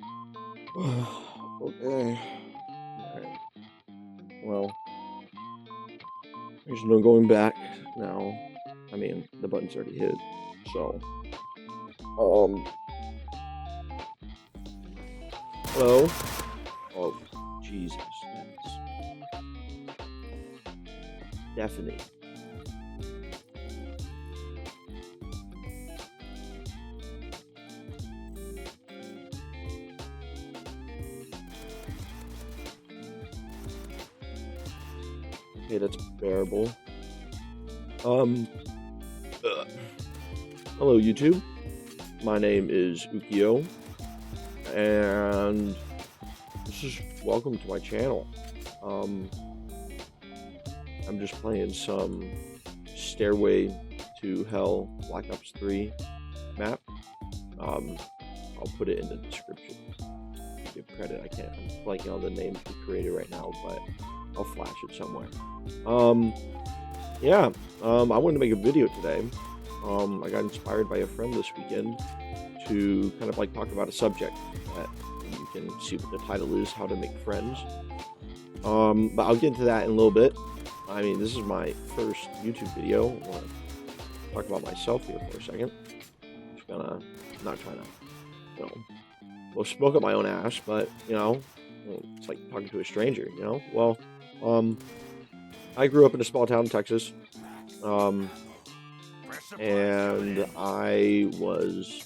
Okay. Alright. Well, there's no going back now. I mean, the button's already hit. So, um, hello? Oh, Jesus. That's deafening. Okay, that's bearable. Um, uh, hello, YouTube. My name is Ukio, and this is welcome to my channel. Um, I'm just playing some Stairway to Hell Black Ops 3 map. Um, I'll put it in the description. Give credit, I'm blanking on the name of the creator right now, but I'll flash it somewhere. Yeah, I wanted to make a video today. I got inspired by a friend this weekend to kind of like talk about a subject that you can see what the title is, how to make friends. But I'll get into that in a little bit. I mean, this is my first YouTube video. I want to talk about myself here for a second. Just gonna, not trying to, you know, well, smoke up my own ass, but, you know, it's like talking to a stranger, you know? Well, I grew up in a small town in Texas, and I was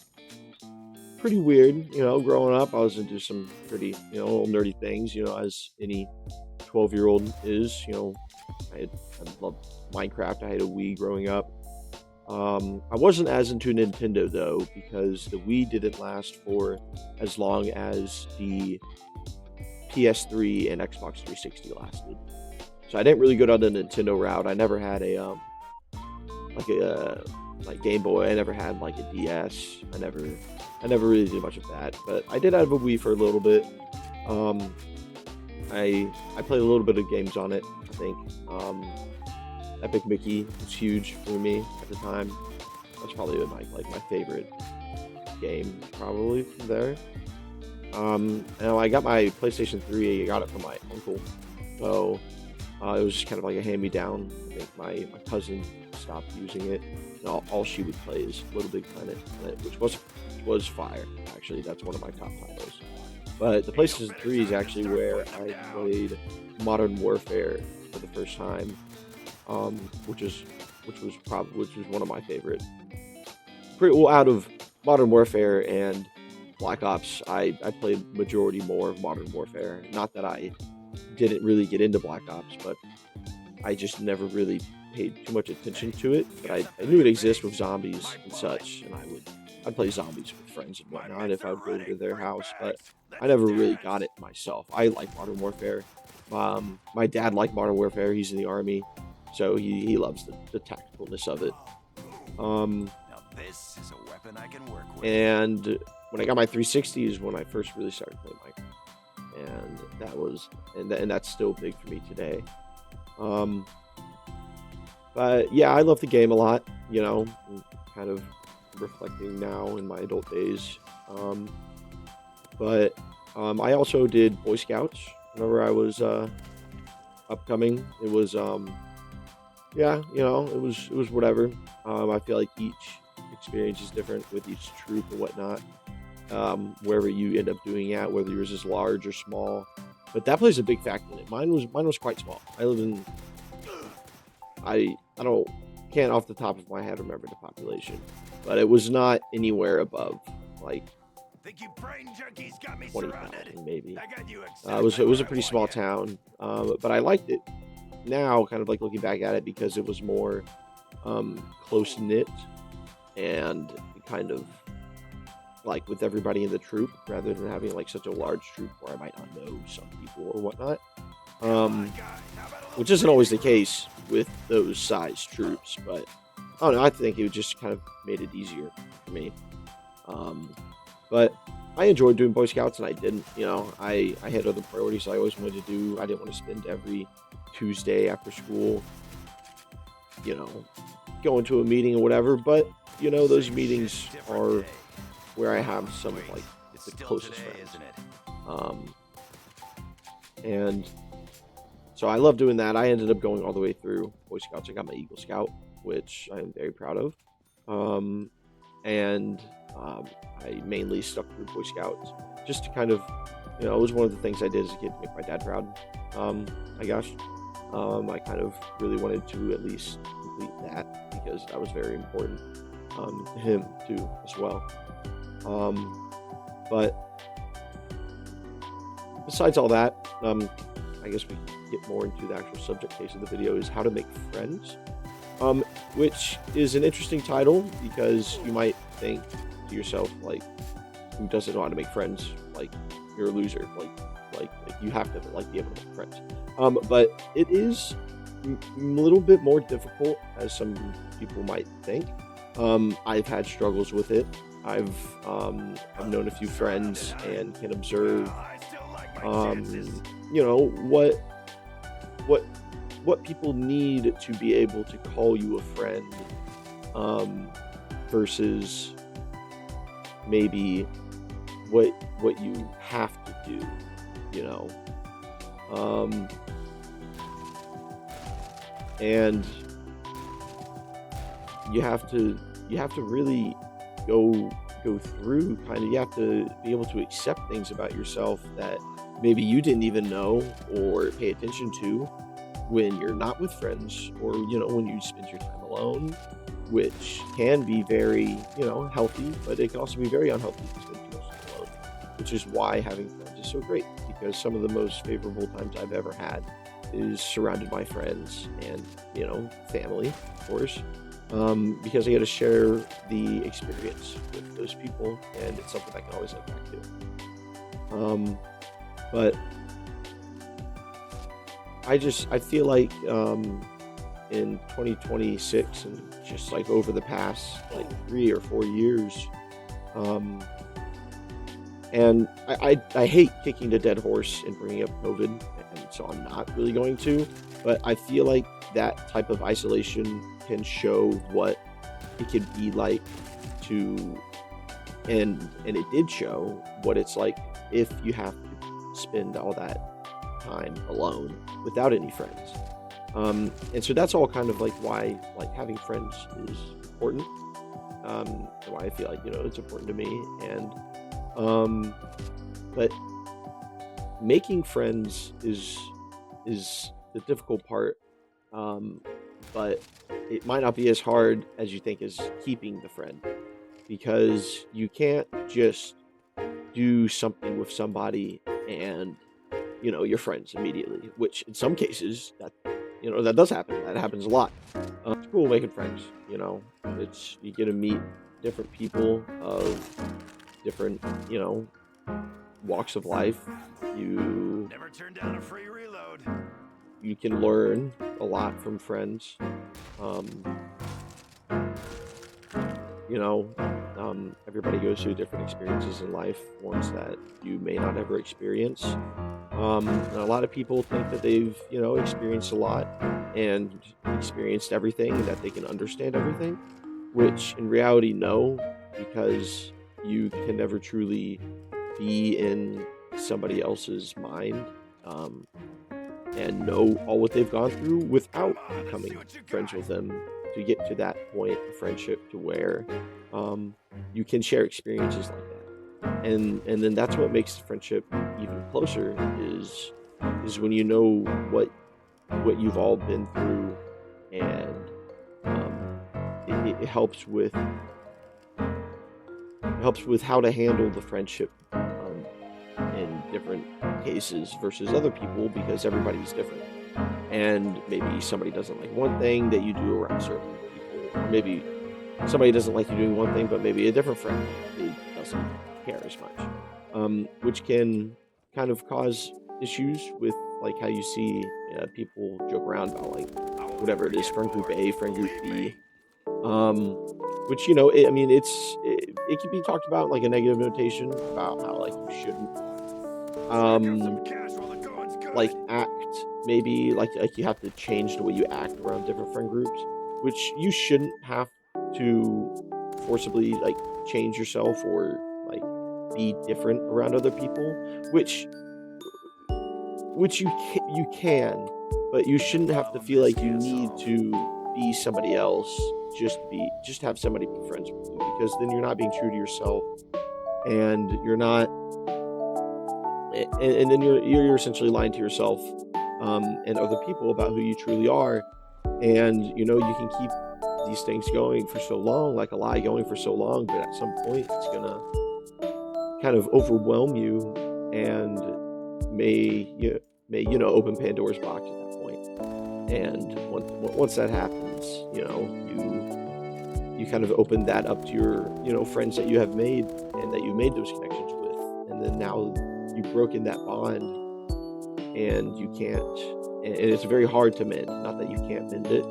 pretty weird, you know, growing up. I was into some pretty, you know, little nerdy things, you know, as any 12-year-old is, you know. I loved Minecraft. I had a Wii growing up. I wasn't as into Nintendo, though, because the Wii didn't last for as long as the PS3 and Xbox 360 lasted. So I didn't really go down the Nintendo route. I never had a like Game Boy. I never had like a DS. I never really did much of that. But I did have a Wii for a little bit. I played a little bit of games on it, I think. Epic Mickey was huge for me at the time. That's probably my favorite game, probably, from there. And I got my PlayStation 3, I got it from my uncle. So it was just kind of like a hand-me-down. I think my cousin stopped using it. And all she would play is Little Big Planet, which was fire. Actually, that's one of my top titles. But the PlayStation 3 is actually where I played Modern Warfare for the first time, which was one of my favorite. Out of Modern Warfare and Black Ops, I played majority more of Modern Warfare. Not that I didn't really get into Black Ops, but I just never really paid too much attention to it. But I knew it existed with zombies and such, and I'd play zombies with friends and whatnot if I would go to their house, but I never really got it myself. I like Modern Warfare. My dad liked Modern Warfare. He's in the Army, so he loves the tacticalness of it. Now this is a weapon I can work with. And when I got my 360 is when I first really started playing Minecraft, and that's still big for me today. But yeah, I love the game a lot. You know, kind of reflecting now in my adult days. But I also did Boy Scouts whenever I was upcoming. It was yeah, you know, it was whatever. I feel like each experience is different with each troop and whatnot. Wherever you end up doing at, whether yours is large or small, but that plays a big factor in it. Mine was quite small. I live in I can't off the top of my head remember the population, but it was not anywhere above like Think you brain junkies got me 20,000 maybe. I got you It was a pretty small town, but I liked it. Now, kind of like looking back at it, because it was more close knit and kind of like with everybody in the troop, rather than having like such a large troop where I might not know some people or whatnot. Which isn't always the case with those size troops, but I don't know. I think it just kind of made it easier for me. But I enjoyed doing Boy Scouts, and I didn't, you know, I had other priorities I always wanted to do. I didn't want to spend every Tuesday after school, you know, going to a meeting or whatever. But, you know, those meetings are where I have some of like the still closest today, friends. isn't it? And so I love doing that. I ended up going all the way through Boy Scouts. I got my Eagle Scout, which I am very proud of. And I mainly stuck through Boy Scouts just to kind of, it was one of the things I did as a kid to make my dad proud. I guess. I kind of really wanted to at least complete that because that was very important to him too as well. But besides all that, I guess we can get more into the actual subject case of the video is how to make friends, which is an interesting title because you might think to yourself, like, who doesn't know how to make friends? Like, you're a loser. Like you have to be able to make friends. But it is a little bit more difficult as some people might think. I've had struggles with it. I've known a few friends and can observe, what people need to be able to call you a friend, versus maybe what you have to do, and you have to really go through you have to be able to accept things about yourself that maybe you didn't even know or pay attention to when you're not with friends, or when you spend your time alone, which can be very healthy, but it can also be very unhealthy to spend too much time alone, which is why having friends is so great, because some of the most favorable times I've ever had is surrounded by friends and family, of course, because I get to share the experience with those people, and it's something I can always look back to. But I feel like in 2026 and just over the past 3 or 4 years, and I hate kicking the dead horse and bringing up COVID, and so I'm not really going to, but I feel like that type of isolation can show what it could be like to, and it did show what it's like if you have to spend all that time alone without any friends. And so that's all kind of why having friends is important, and why I feel it's important to me. And but making friends is the difficult part, but it might not be as hard as you think as keeping the friend, because you can't just do something with somebody and you're friends immediately, which in some cases that does happen. That happens a lot. It's cool making friends. It's, you get to meet different people of different walks of life. You Never turn down a free reload. You can learn a lot from friends. Everybody goes through different experiences in life, ones that you may not ever experience. And a lot of people think that they've, experienced a lot and experienced everything, and that they can understand everything, which in reality, no, because you can never truly be in somebody else's mind, and know all what they've gone through without becoming friends with them, to get to that point of friendship to where you can share experiences like that. And then that's what makes the friendship even closer, is when you know what you've all been through, and it helps with how to handle the friendship in different cases versus other people, because everybody's different, and maybe somebody doesn't like one thing that you do around certain people, or maybe somebody doesn't like you doing one thing, but maybe a different friend doesn't care as much, which can kind of cause issues with how you see people joke around about whatever it is, friend group A, friend group B, which it can be talked about a negative notation about how you shouldn't act, maybe you have to change the way you act around different friend groups, which you shouldn't have to forcibly change yourself, or be different around other people, which you can, but you shouldn't have to feel like you need to be somebody else just to have somebody be friends with you, because then you're not being true to yourself, and you're not, and then you're essentially lying to yourself and other people about who you truly are. And you can keep these things going for so long, like a lie going for so long, but at some point it's gonna kind of overwhelm you, and may open Pandora's box at that point. And once that happens, you kind of open that up to your friends that you have made and that you made those connections with, and then now you've broken that bond, and you can't, and it's very hard to mend. Not that you can't mend it,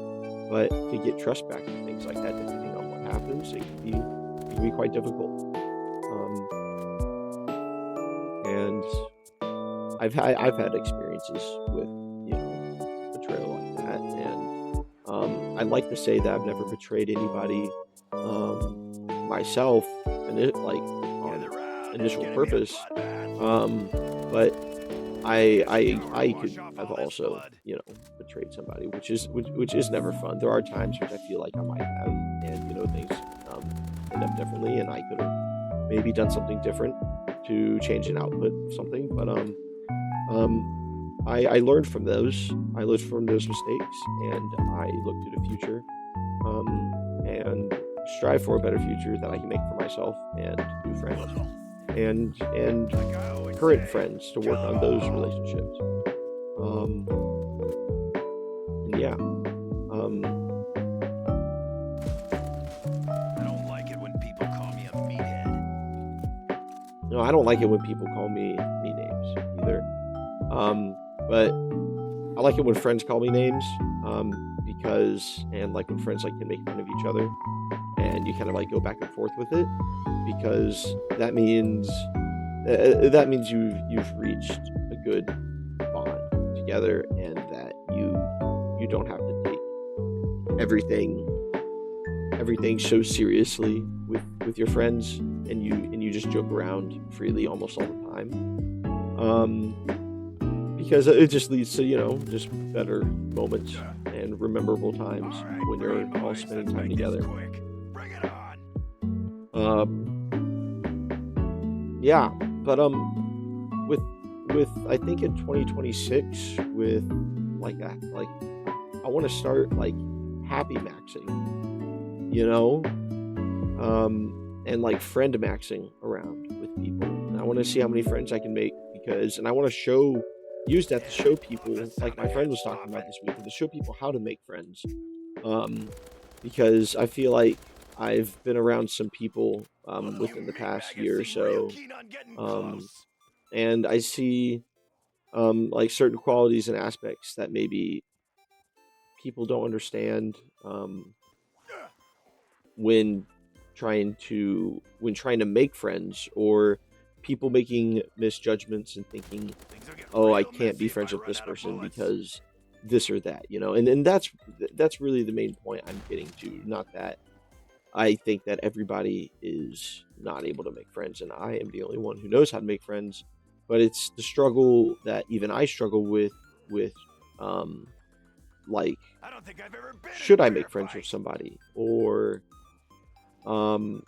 but to get trust back and things like that, depending on what happens, it can be quite difficult. And I've had experiences with betrayal like that, and I'd like to say that I've never betrayed anybody myself, and it on initial purpose, but I could have also betrayed somebody, which is never fun. There are times which I feel like I might have, and things end up differently, and I could have maybe done something different to change an output of something, but I learned from those. I learned from those mistakes, and I look to the future, and strive for a better future that I can make for myself and new friends, and current friends, to work on those relationships. And yeah. I don't like it when people call me a meathead. No, I don't like it when people call me names either. But I like it when friends call me names, because, and like when friends can make fun of each other, and you kind of go back and forth with it, because that means you've reached a good bond together, and that you don't have to take everything so seriously with your friends, and you just joke around freely almost all the time. Because it just leads to just better moments and memorable times when you're all spending time together. Yeah, but with I think in 2026, with I want to start happy maxing, and friend-maxing around with people. And I want to see how many friends I can make, and I want to use that to show people, like my friend was talking about this week, to show people how to make friends. Because I feel like I've been around some people within the past year or so, and I see certain qualities and aspects that maybe people don't understand when trying to make friends, or people making misjudgments and thinking, oh, I can't be friends with this person because this or that, and that's really the main point I'm getting to. Not that I think that everybody is not able to make friends, and I am the only one who knows how to make friends, but it's the struggle that even I struggle with I don't think I've ever been should I make friends with somebody, or so I'm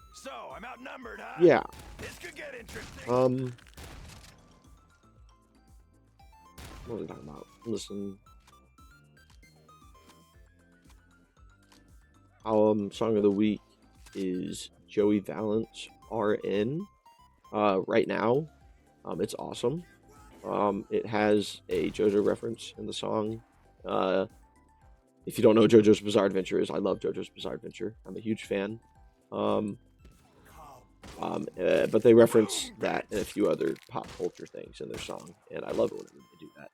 outnumbered, huh? Yeah. This could get interesting. What are we talking about? Listen. Song of the week is Joey Valance, RN. Right now, it's awesome. It has a JoJo reference in the song. If you don't know what JoJo's Bizarre Adventure is, I love JoJo's Bizarre Adventure. I'm a huge fan. But they reference that and a few other pop culture things in their song, and I love it whenever they do that.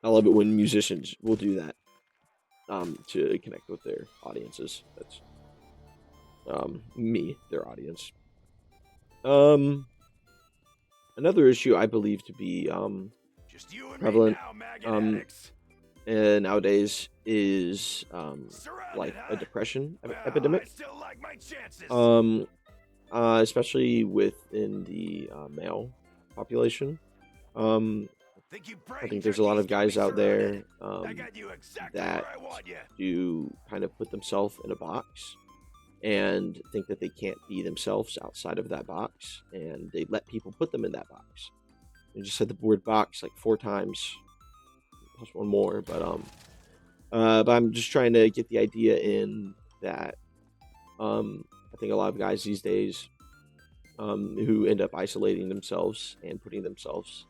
I love it when musicians will do that to connect with their audiences. That's me, their audience. Another issue I believe to be prevalent nowadays is a depression epidemic. especially within the male population. Um, Think you I think brained your there's a lot of keys to me, guys out sir, did there it? I got you exactly that where I want you. do kind of put themselves in a box and think that they can't be themselves outside of that box, and they let people put them in that box. You just said the word box like 4 times, plus one more, but I'm just trying to get the idea in that I think a lot of guys these days who end up isolating themselves and putting themselves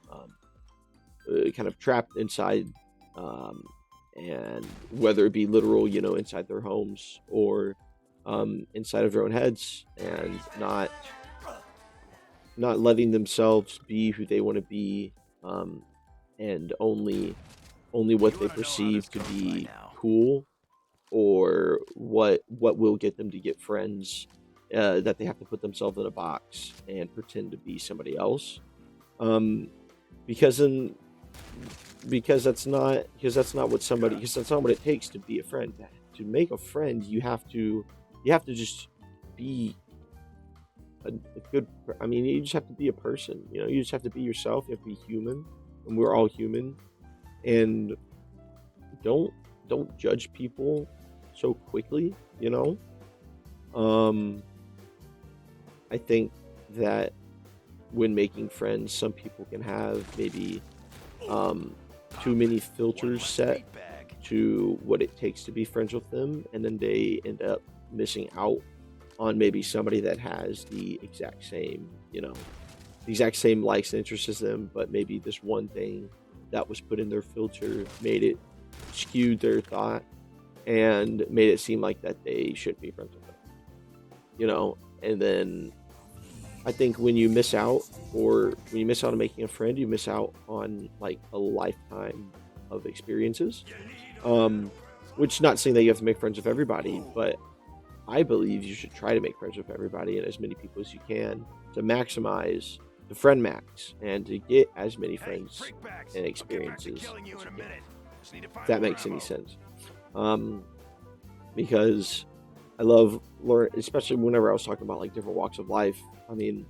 kind of trapped inside, um, and whether it be literal, inside their homes or inside of their own heads, and not letting themselves be who they want to be, um, and only what You they ought to know how this perceive to goes by be now. cool, or what will get them to get friends, that they have to put themselves in a box and pretend to be somebody else, um, because in because that's not what somebody because that's not what it takes to be a friend. To make a friend, you have to just be a good. I mean, you just have to be a person. You just have to be yourself. You have to be human, and we're all human. And don't don't judge people so quickly. Um, I think that when making friends, some people can have maybe um, too many One filters less set meat bag. to what it takes to be friends with them, and then they end up missing out on maybe somebody that has the exact same likes and interests as them, but maybe this one thing that was put in their filter made it skewed their thought and made it seem like that they shouldn't be friends with them. And then I think when you miss out, or when you miss out on making a friend, you miss out on like a lifetime of experiences. Um, which, not saying that you have to make friends with everybody, but I believe you should try to make friends with everybody and as many people as you can to maximize the friend max and to get as many friends and experiences as you can. If that makes any sense. Um, because I love learn, especially whenever I was talking about like different walks of life. I mean,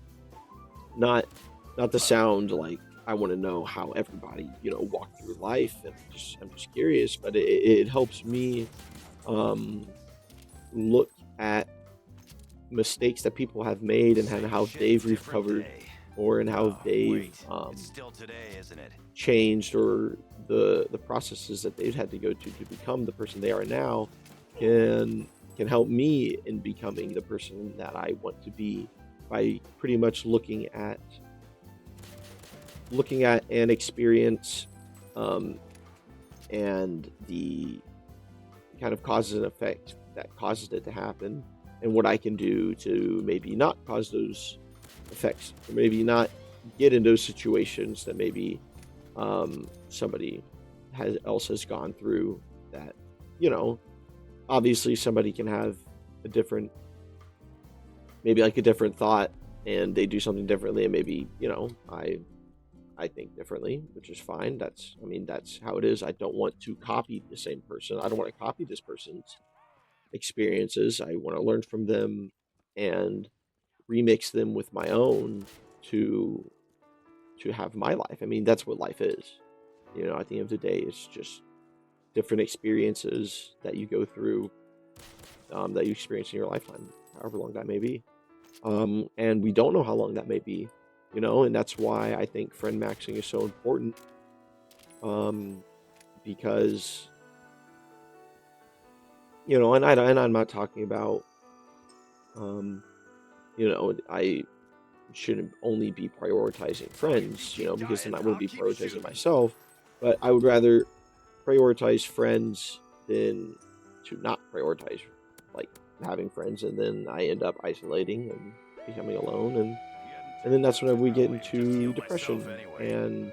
not not to sound like I want to know how everybody walked through life, and I'm just curious, but it helps me um, look at mistakes that people have made and how they've recovered, or in how they've It's still today, isn't it? changed, or the processes that they've had to go to become the person they are now can can help me in becoming the person that I want to be, by pretty much looking at an experience, um, and the kind of causes and effect that causes it to happen, and what I can do to maybe not cause those effects, or maybe not get in those situations that maybe somebody else has gone through, that you know obviously somebody can have a different, maybe like a different thought, and they do something differently, and maybe I think differently, which is fine. That's how it is. I don't want to copy the same person. I don't want to copy this person's experiences. I want to learn from them and remix them with my own to have my life. I mean, that's what life is. At the end of the day, it's just different experiences that you go through, that you experience in your lifetime, however long that may be. And we don't know how long that may be, and that's why I think friend maxing is so important. Um, because and I'm not talking about, I shouldn't only be prioritizing friends, because then I wouldn't be prioritizing myself. But I would rather prioritize friends than to not prioritize, like, having friends, and then I end up isolating and becoming alone, and then that's whenever we get into depression, and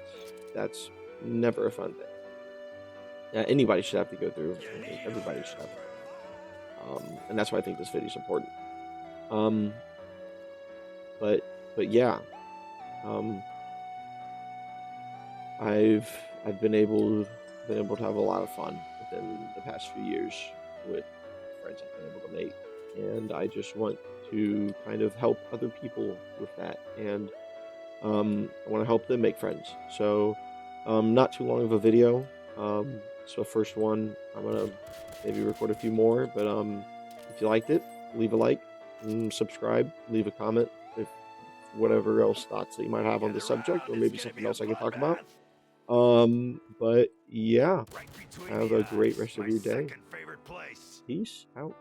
that's never a fun thing that anybody should have to go through. I think everybody should have, and that's why I think this video is important. Um, but yeah, um, I've I've been able to have a lot of fun within the past few years with the friends I've been able to make. and I just want to kind of help other people with that, and I want to help them make friends. So, not too long of a video. So first one, I'm gonna maybe record a few more, but if you liked it, leave a like, subscribe, leave a comment if whatever else thoughts that you might have on the Gather subject, or round, it's maybe gonna something be a else I can talk about. bloodbath. But yeah, Right between have the a great eyes, rest of my your day. second favorite place. Peace out.